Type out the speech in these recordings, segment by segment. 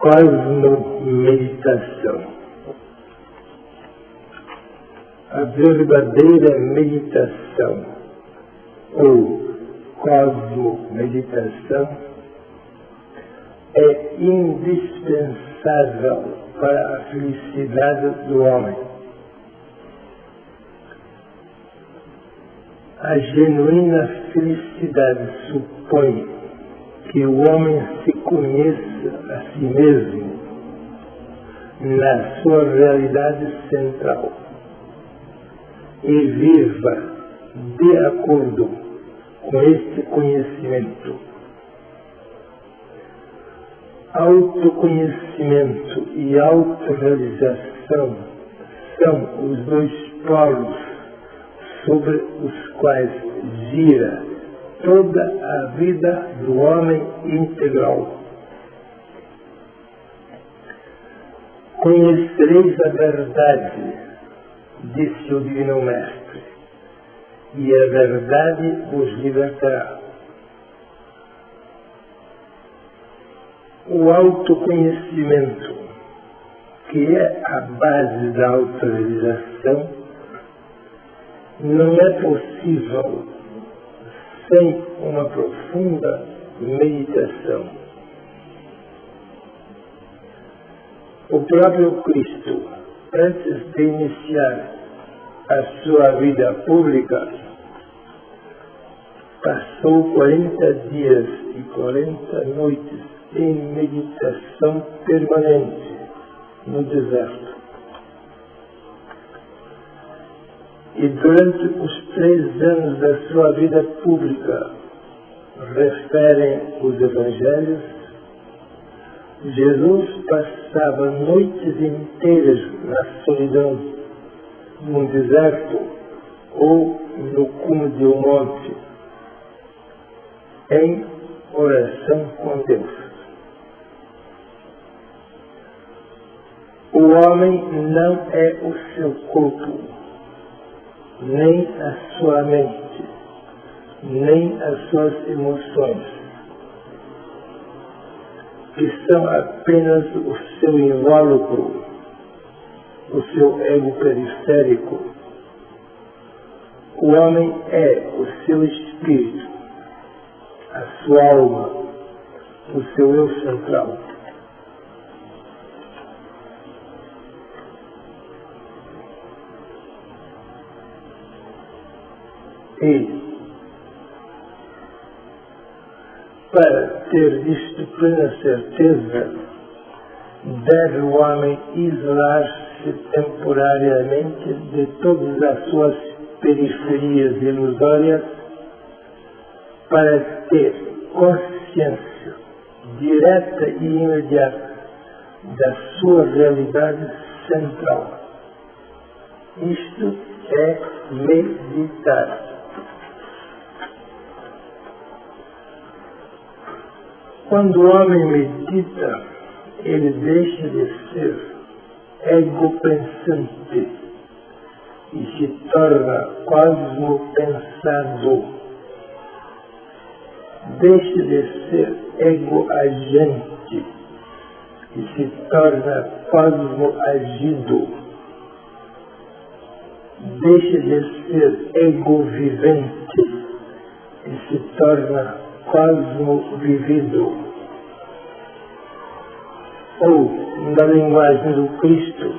cosmomeditação. A verdadeira meditação ou cosmomeditação é indispensável para a felicidade do homem. A genuína felicidade supõe que o homem se conheça a si mesmo na sua realidade central e viva de acordo com este conhecimento. Autoconhecimento e autorrealização são os dois polos sobre os quais gira toda a vida do homem integral. Conhecereis a verdade, disse o Divino Mestre, e a verdade vos libertará. O autoconhecimento, que é a base da autorrealização, não é possível sem uma profunda meditação. O próprio Cristo, antes de iniciar a sua vida pública, passou 40 dias e 40 noites em meditação permanente no deserto. E durante os 3 anos da sua vida pública, referem os evangelhos, Jesus passava noites inteiras na solidão, num deserto ou no cume de um monte, em oração com Deus. O homem não é o seu corpo, nem a sua mente, nem as suas emoções, que são apenas o seu invólucro, o seu ego periférico. O homem é o seu espírito, a sua alma, o seu eu central. E, para ter disto plena certeza, deve o homem isolar-se temporariamente de todas as suas periferias ilusórias para ter consciência direta e imediata da sua realidade central. Isto é meditar. Quando o homem medita, ele deixa de ser ego-pensante e se torna cosmopensador. Deixa de ser ego-agente e se torna cosmo-agido. Deixa de ser ego-vivente e se torna cosmo-vivido. Ou, na linguagem do Cristo,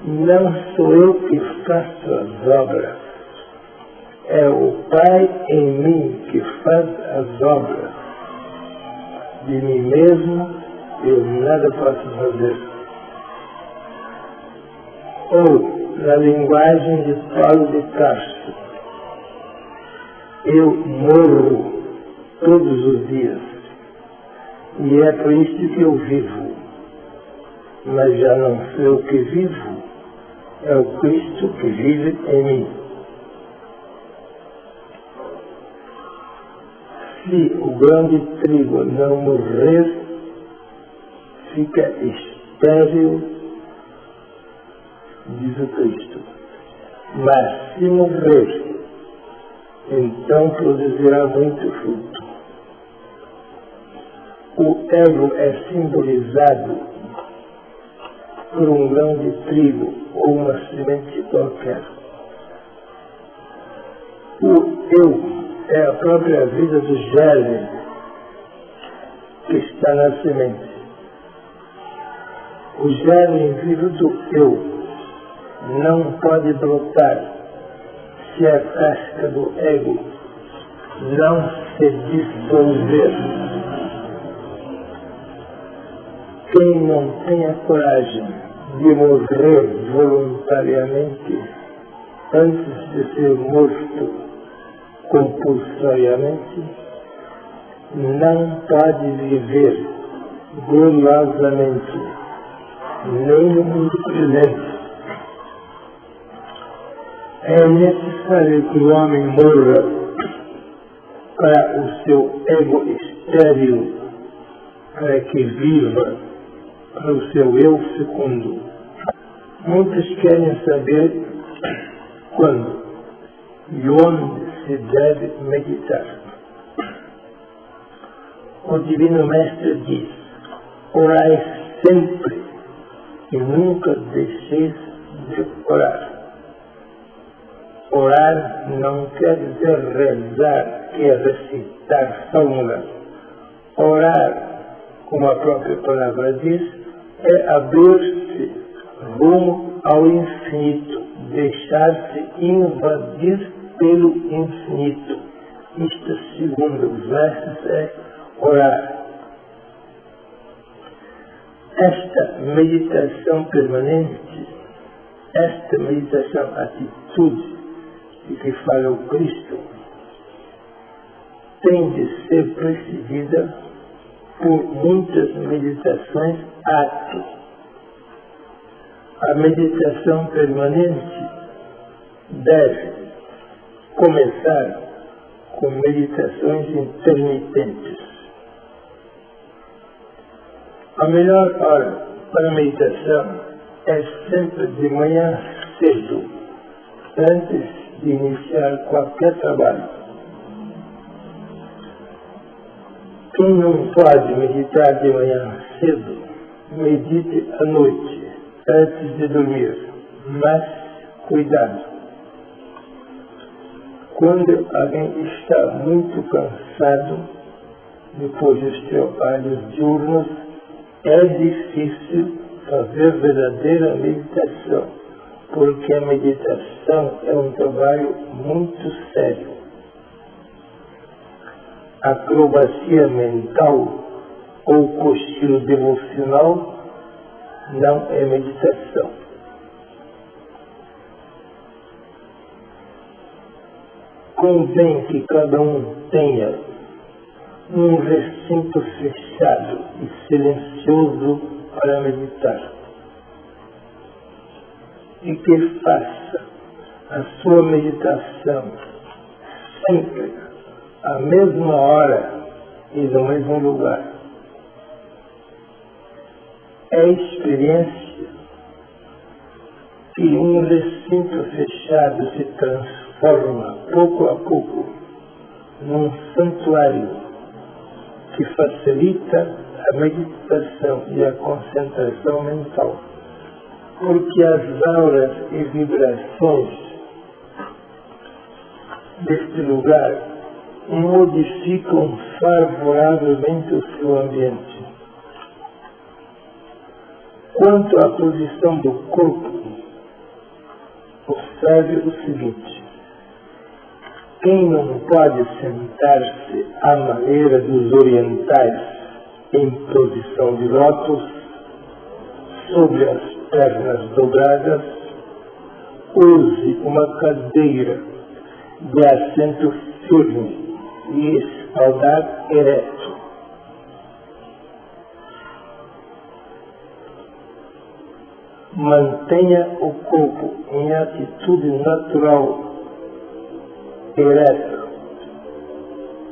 não sou eu que faço as obras, é o Pai em mim que faz as obras. De mim mesmo eu nada posso fazer. Ou, na linguagem de Paulo de Tarso, eu morro todos os dias. E é por isso que eu vivo. Mas já não sou eu que vivo, é o Cristo que vive em mim. Se o grão de trigo não morrer, fica estéril, diz o Cristo. Mas se morrer, então produzirá muito fruto. O ego é simbolizado por um grão de trigo ou uma semente qualquer. O eu é a própria vida do germe que está na semente. O germe vivo do eu não pode brotar se a casca do ego não se dissolver. Quem não tem a coragem de morrer voluntariamente antes de ser morto compulsoriamente, não pode viver gloriosamente, nem no mundo presente. É necessário que o homem morra para o seu ego estéril, para que viva para o seu eu fecundo. Muitos querem saber quando e onde se deve meditar. O Divino Mestre diz: orai sempre e nunca deixeis de orar. Orar não quer dizer rezar, que é recitar fórmulas. Orar, como a própria palavra diz, é abrir-se rumo ao infinito, deixar-se invadir pelo infinito. Isto, segundo os versos, é orar. Esta meditação permanente, esta meditação atitude de que fala o Cristo, tem de ser precedida por muitas meditações ato. A meditação permanente deve começar com meditações intermitentes. A melhor hora para a meditação é sempre de manhã cedo, antes de iniciar qualquer trabalho. Quem não pode meditar de manhã cedo, medite à noite, antes de dormir. Mas, cuidado. Quando alguém está muito cansado, depois dos trabalhos diurnos, é difícil fazer verdadeira meditação, porque a meditação é um trabalho muito sério. Acrobacia mental ou cochilo devocional não é meditação. Convém que cada um tenha um recinto fechado e silencioso para meditar, e que faça a sua meditação sempre à mesma hora e no mesmo lugar. É experiência que um recinto fechado se transforma pouco a pouco num santuário que facilita a meditação e a concentração mental, porque as auras e vibrações deste lugar modificam favoravelmente o seu ambiente. Quanto à posição do corpo, observe o seguinte: quem não pode sentar-se à maneira dos orientais em posição de lótus, sobre as pernas dobradas, use uma cadeira de assento firme e espaldar ereto. Mantenha o corpo em atitude natural, ereto.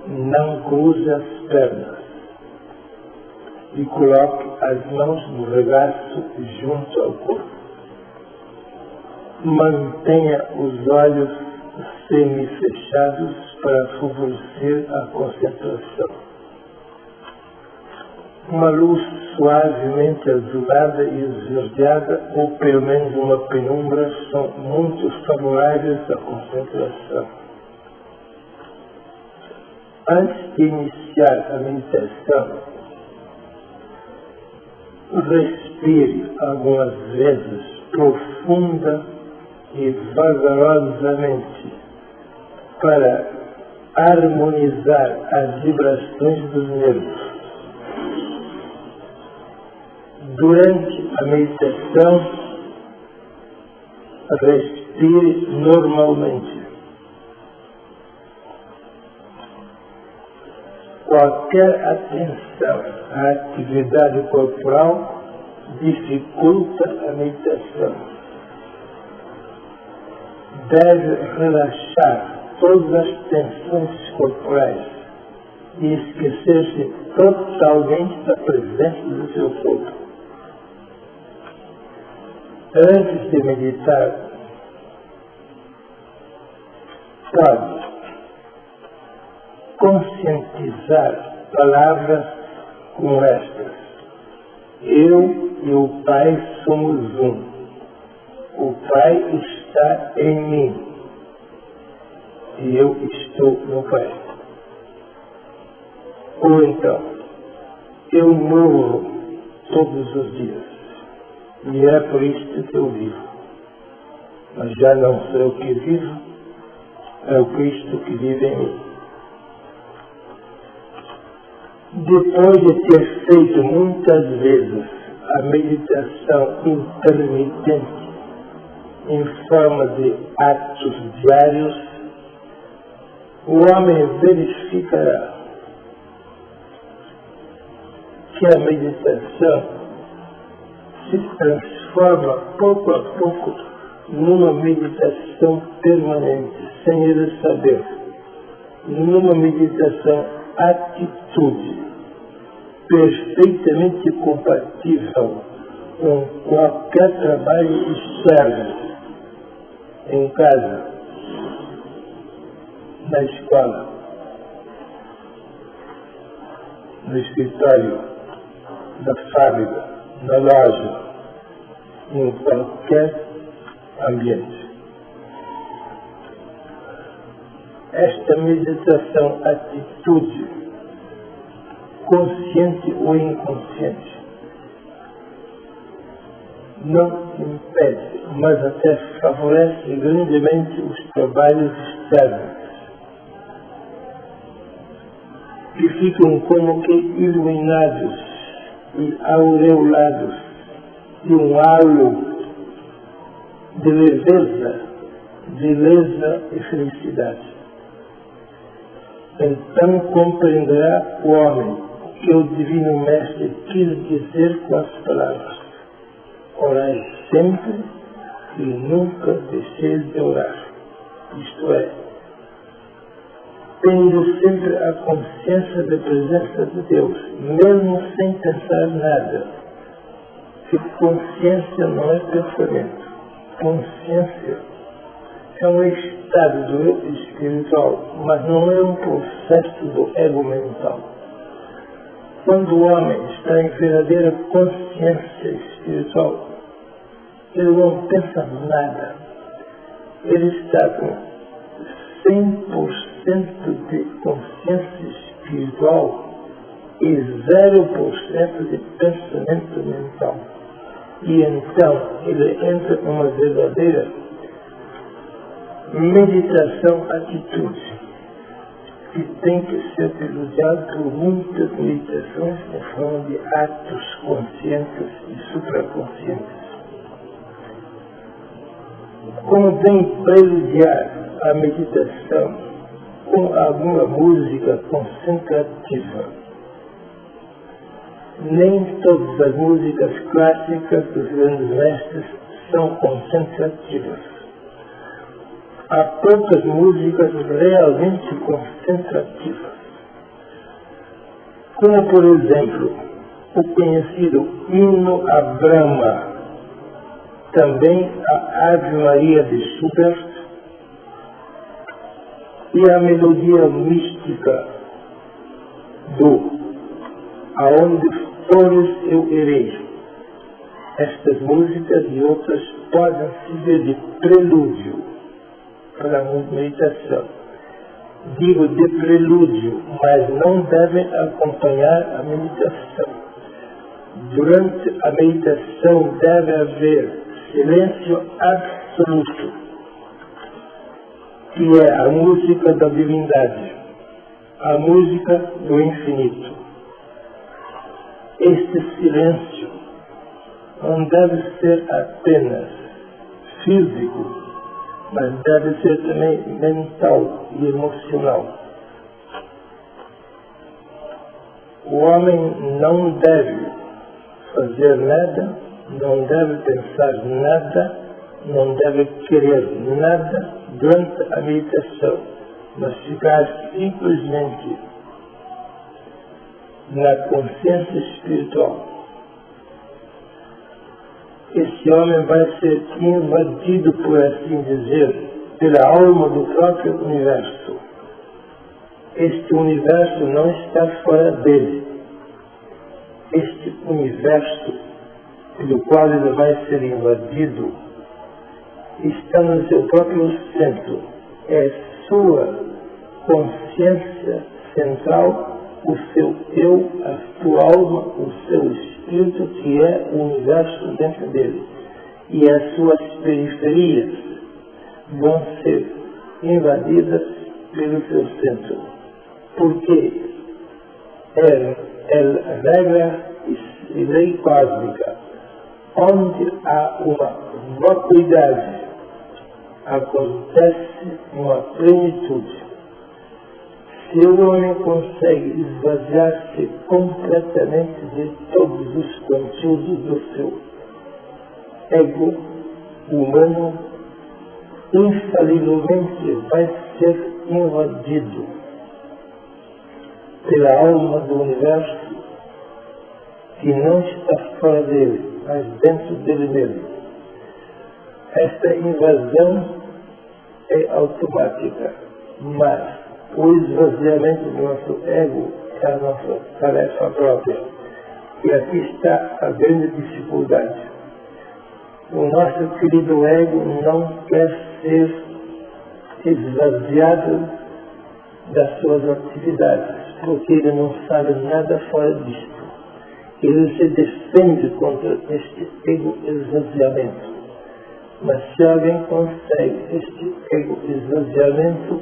Não cruze as pernas e coloque as mãos no regaço junto ao corpo. Mantenha os olhos semi-fechados para favorecer a concentração. uma luz suavemente azulada e esverdeada, ou pelo menos uma penumbra, são muito favoráveis à concentração. Antes de iniciar a meditação, respire algumas vezes profunda e vagarosamente para harmonizar as vibrações dos nervos. Durante a meditação, respire normalmente. Qualquer atenção à atividade corporal dificulta a meditação. Deve relaxar todas as tensões corporais e esquecer-se totalmente da presença do seu corpo. Antes de meditar, pode conscientizar palavras como estas: eu e o Pai somos um. O Pai está em mim e eu estou no Pai. Ou então, eu morro todos os dias e é por isso que eu vivo. Mas já não sou eu que vivo, é o Cristo que vive em mim. Depois de ter feito muitas vezes a meditação intermitente em forma de atos diários, o homem verificará que a meditação se transforma pouco a pouco numa meditação permanente, sem ele saber, numa meditação atitude, perfeitamente compatível com qualquer trabalho externo, em casa, na escola, no escritório, na fábrica, na loja, em qualquer ambiente. Esta meditação atitude, consciente ou inconsciente, não impede, mas até favorece grandemente os trabalhos externos, que ficam como que iluminados e aureolados de um halo de leveza, e felicidade. Então compreenderá o homem o que o Divino Mestre quis dizer com as palavras: orai sempre e nunca deixeis de orar. Isto é, tendo sempre a consciência da presença de Deus, mesmo sem pensar nada. Que consciência não é pensamento. Consciência é um estado do eu espiritual, mas não é um processo do ego mental. Quando o homem está em verdadeira consciência espiritual, ele não pensa nada. Ele está com 100% de consciência espiritual e 0% de pensamento mental. E então ele entra numa verdadeira meditação atitude, que tem que ser elogiado por muitas meditações em forma de atos conscientes e supraconscientes. Como tem preliminar a meditação com alguma música concentrativa, nem todas as músicas clássicas dos grandes mestres são concentrativas. Há poucas músicas realmente concentrativas, como por exemplo o conhecido Hino a Brahma, também a Ave Maria de Schubert e a melodia mística do Aonde flores eu irei. Estas músicas e outras podem servir de prelúdio para a meditação. Digo de prelúdio, mas não devem acompanhar a meditação. Durante a meditação deve haver silêncio absoluto, que é a música da divindade, a música do infinito. Este silêncio não deve ser apenas físico, mas deve ser também mental e emocional. O homem não deve fazer nada, não deve pensar nada, não deve querer nada durante a meditação, mas ficar simplesmente na consciência espiritual. Esse homem vai ser invadido, por assim dizer, pela alma do próprio universo. Este universo não está fora dele. Este universo, pelo qual ele vai ser invadido, está no seu próprio centro. É sua consciência central, o seu eu, a sua alma, o seu espírito, que é o universo dentro dele. E as suas periferias vão ser invadidas pelo seu centro. Porque é regra e lei cósmica. Onde há uma vacuidade, acontece uma plenitude. Se o homem consegue esvaziar-se completamente de todos os conteúdos do seu ego humano, infalivelmente vai ser invadido pela alma do universo, que não está fora dele, mas dentro dele mesmo. Esta invasão é automática, mas o esvaziamento do nosso ego é a nossa tarefa própria. E aqui está a grande dificuldade. O nosso querido ego não quer ser esvaziado das suas atividades, porque ele não sabe nada fora disto. Ele se defende contra este ego esvaziamento. Mas se alguém consegue este ego esvaziamento,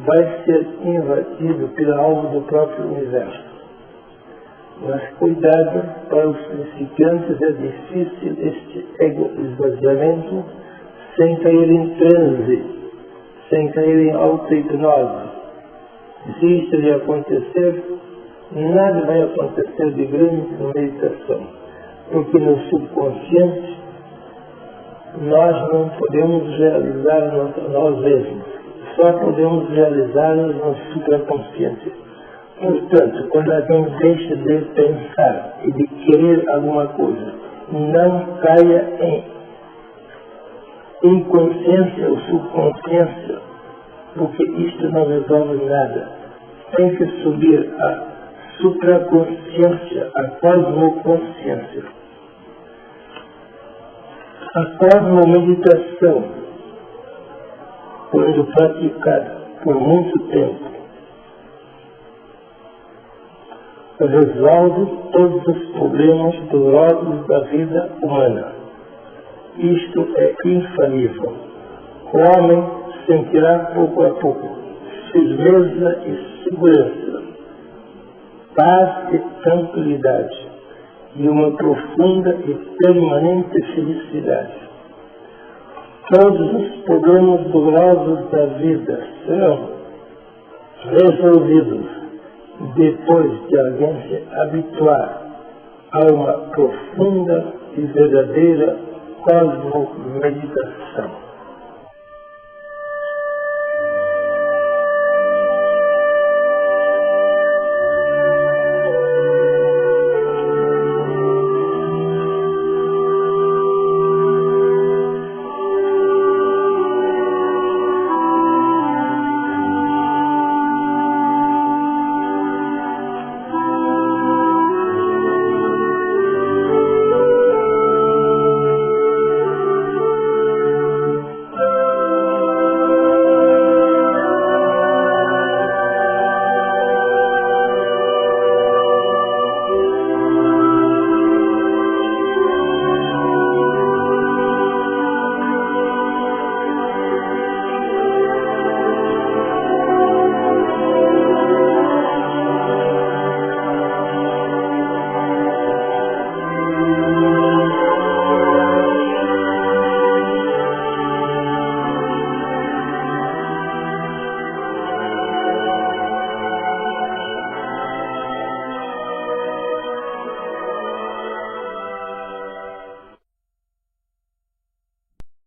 vai ser invadido pela alma do próprio universo. Mas cuidado, para os principiantes é difícil este ego esvaziamento sem cair em transe, sem cair em auto-hipnose. Se isto lhe acontecer, nada vai acontecer de grande na meditação, porque no subconsciente nós não podemos realizar nós mesmos, só podemos realizar-nos no supraconsciente. Portanto, quando alguém deixa de pensar e de querer alguma coisa, não caia em inconsciência ou subconsciência, porque isto não resolve nada. Tem que subir a supraconsciência, a cosmoconsciência. A cosmomeditação, quando praticada por muito tempo, resolve todos os problemas dolorosos da vida humana. Isto é infalível. O homem sentirá pouco a pouco firmeza e segurança, paz e tranquilidade, e uma profunda e permanente felicidade. Todos os problemas dolorosos da vida serão resolvidos depois de alguém se habituar a uma profunda e verdadeira cosmomeditação.